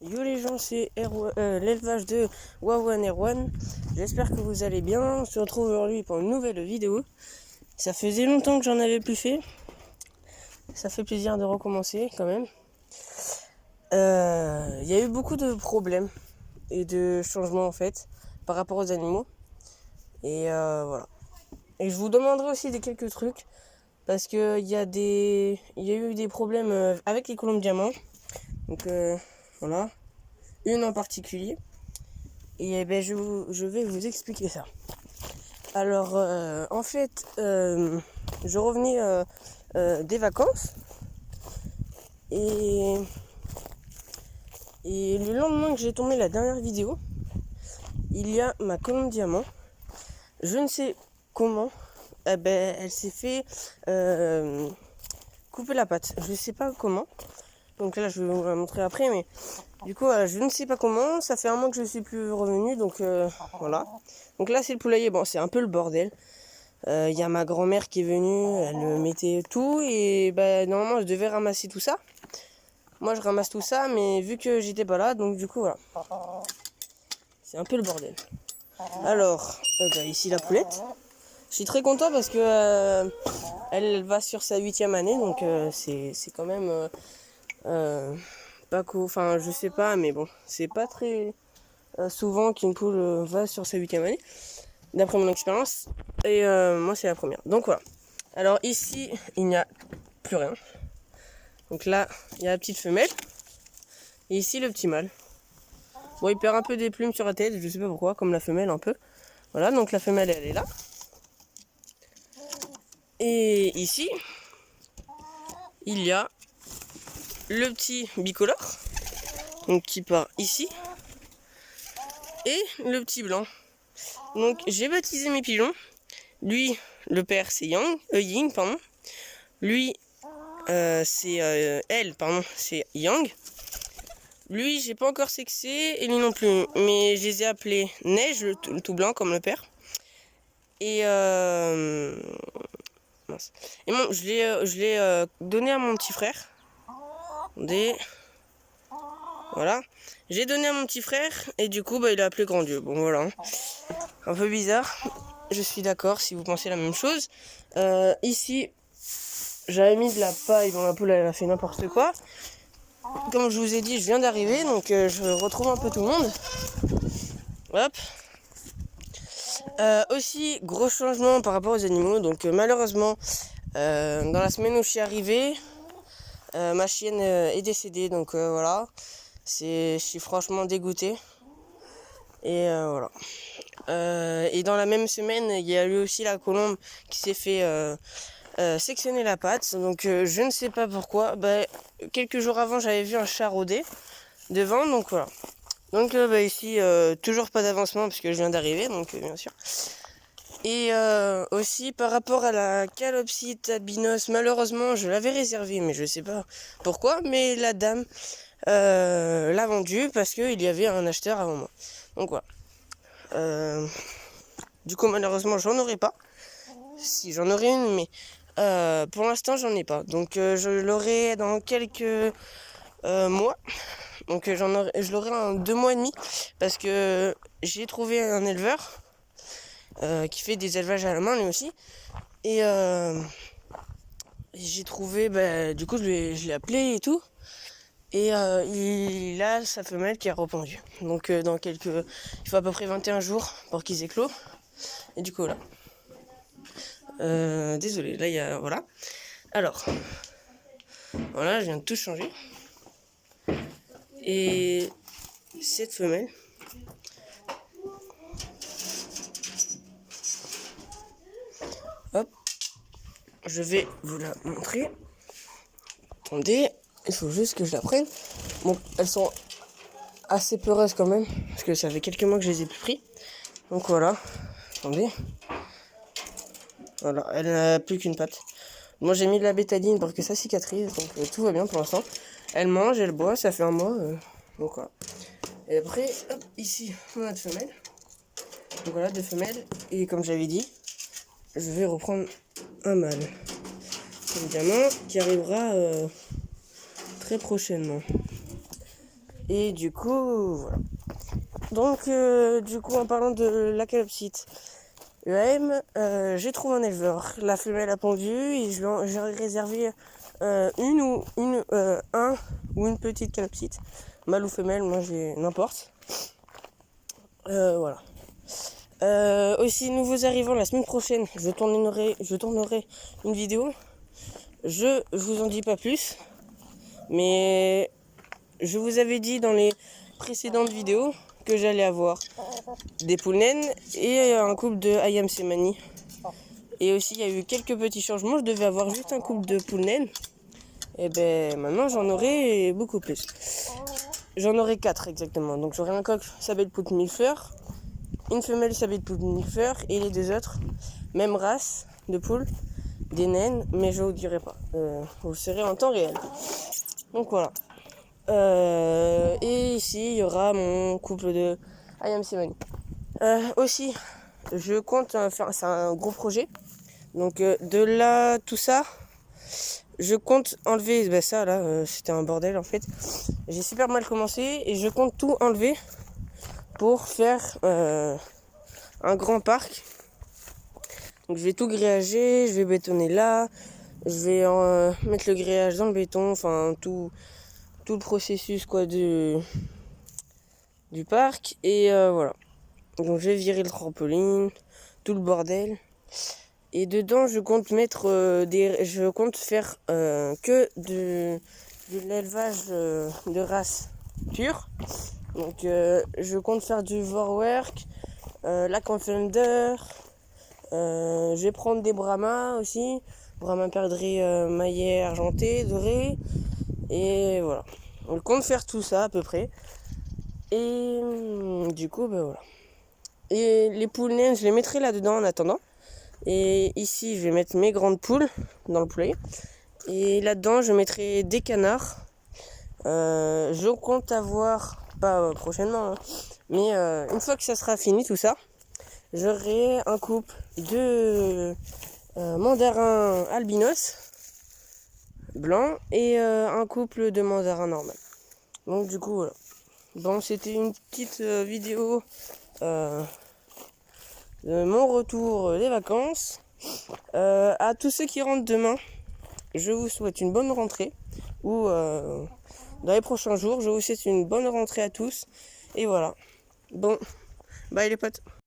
Yo les gens, c'est l'élevage de Wawan Erwan. J'espère que vous allez bien. On se retrouve aujourd'hui pour une nouvelle vidéo. Ça faisait longtemps que j'en avais plus fait. Ça fait plaisir de recommencer quand même. Il y a eu beaucoup de problèmes et de changements en fait par rapport aux animaux. Et voilà. Et je vous demanderai aussi quelques trucs parce que il y a eu des problèmes avec les colombes diamants. Donc voilà. Une en particulier. Et je vais vous expliquer ça. Alors, en fait, je revenais des vacances et le lendemain que j'ai tourné la dernière vidéo, il y a ma colombe diamant. Je ne sais comment, elle s'est fait couper la patte. Je ne sais pas comment. Donc là, je vais vous la montrer après, mais du coup, je ne sais pas comment. Ça fait un mois que je suis plus revenu, donc voilà. Donc là, c'est le poulailler. Bon, c'est un peu le bordel. Il y a ma grand-mère qui est venue, elle mettait tout et normalement je devais ramasser tout ça. Moi je ramasse tout ça, mais vu que j'étais pas là, donc du coup voilà. C'est un peu le bordel. Alors, ici la poulette. Je suis très content parce que elle va sur sa 8e année, donc c'est quand même pas cool. Enfin, je sais pas, mais bon, c'est pas très souvent qu'une poule va sur sa 8e année. D'après mon expérience, et moi c'est la première. Donc voilà. Alors ici, il n'y a plus rien. Donc là, il y a la petite femelle. Et ici, le petit mâle. Bon, il perd un peu des plumes sur la tête, je sais pas pourquoi, comme la femelle un peu. Voilà, donc la femelle, elle est là. Et ici, il y a le petit bicolore. Donc qui part ici. Et le petit blanc. Donc j'ai baptisé mes pigeons. Lui, le père, c'est Ying, pardon. Lui, elle, pardon, c'est Yang. Lui, j'ai pas encore sexé, et lui non plus. Mais je les ai appelés Neige, le tout blanc comme le père. Et mince. Et bon, je l'ai donné à mon petit frère. Attendez. Voilà. J'ai donné à mon petit frère, et du coup, il a appelé Grand Dieu. Bon, voilà. Un peu bizarre. Je suis d'accord si vous pensez la même chose. Ici, j'avais mis de la paille dans la poule, elle a fait n'importe quoi. Comme je vous ai dit, je viens d'arriver, donc je retrouve un peu tout le monde. Hop. Aussi, gros changement par rapport aux animaux. Donc malheureusement, dans la semaine où je suis arrivé, ma chienne est décédée. Donc voilà. Je suis franchement dégoûté. Et voilà. Et dans la même semaine, il y a eu aussi la colombe qui s'est fait sectionner la patte. Donc je ne sais pas pourquoi. Quelques jours avant, j'avais vu un chat rôder devant. Donc voilà. Donc ici, toujours pas d'avancement puisque je viens d'arriver. Donc bien sûr. Et aussi par rapport à la calopsite albinos, malheureusement je l'avais réservée, mais je sais pas pourquoi, mais la dame l'a vendue parce qu'il y avait un acheteur avant moi. Donc voilà. Du coup malheureusement j'en aurai pas. Si j'en aurai une, mais pour l'instant j'en ai pas. Donc je l'aurai dans quelques mois. Donc je l'aurai en 2 mois et demi parce que j'ai trouvé un éleveur qui fait des élevages à la main lui aussi. Et j'ai trouvé, du coup je l'ai appelé et tout. Et il a sa femelle qui a répondu. Donc il faut à peu près 21 jours pour qu'ils éclosent. Et du coup là. Désolé, là il y a. Voilà. Alors. Voilà, je viens de tout changer. Et cette femelle. Hop. Je vais vous la montrer. Attendez, il faut juste que je la prenne. Bon, elles sont assez peureuses quand même, parce que ça fait quelques mois que je les ai plus pris. Donc voilà, attendez. Voilà, elle n'a plus qu'une patte. Moi j'ai mis de la bétadine pour que ça cicatrise, donc tout va bien pour l'instant. Elle mange, elle boit, ça fait un mois. Donc voilà. Et après, hop, ici, on a 2 femelles. Donc voilà, 2 femelles. Et comme j'avais dit, je vais reprendre un mâle. Évidemment, qui arrivera très prochainement. Et du coup, voilà. Donc, du coup, en parlant de la calopsite EAM, j'ai trouvé un éleveur. La femelle a pondu et j'ai réservé un ou une petite calopsite. Mâle ou femelle, moi j'ai n'importe. Voilà. Aussi, nouveaux arrivants la semaine prochaine, je tournerai une vidéo. Je vous en dis pas plus, mais je vous avais dit dans les précédentes vidéos que j'allais avoir des poules naines et un couple de Ayam Semani. Et aussi, il y a eu quelques petits changements. Je devais avoir juste un couple de poules naines. Et ben maintenant, j'en aurai beaucoup plus. J'en aurai 4 exactement. Donc j'aurai un coq sabelle poudre millefleur, une femelle sabelle poudre millefleur et les 2 autres, même race de poules, des naines, mais je vous dirai pas. Vous le saurez en temps réel. Donc voilà. Et ici, il y aura mon couple de Ayam Semani. Aussi, je compte faire, c'est un gros projet. Donc de là, tout ça, je compte enlever, ça là, c'était un bordel en fait. J'ai super mal commencé et je compte tout enlever pour faire un grand parc. Donc je vais tout gréager, je vais bétonner là, je vais mettre le grillage dans le béton, enfin tout le processus quoi du parc et voilà. Donc je vais virer le trampoline, tout le bordel. Et dedans je compte mettre je compte faire que de l'élevage de race pure. Donc je compte faire du Vorwerk, la Confender, je vais prendre des Brahma aussi, Brahma perdrix maillet argenté, doré. Et voilà. On compte faire tout ça à peu près. Et du coup, voilà. Et les poules naines, je les mettrai là-dedans en attendant. Et ici, je vais mettre mes grandes poules dans le poulailler. Et là-dedans, je mettrai des canards. Je compte avoir, pas prochainement, hein, mais une fois que ça sera fini tout ça, j'aurai un couple de mandarins albinos blancs et un couple de mandarins normal. Donc du coup voilà. Bon, c'était une petite vidéo de mon retour des vacances. À tous ceux qui rentrent demain, je vous souhaite une bonne rentrée. Ou dans les prochains jours, je vous souhaite une bonne rentrée à tous. Et voilà. Bon, bye les potes.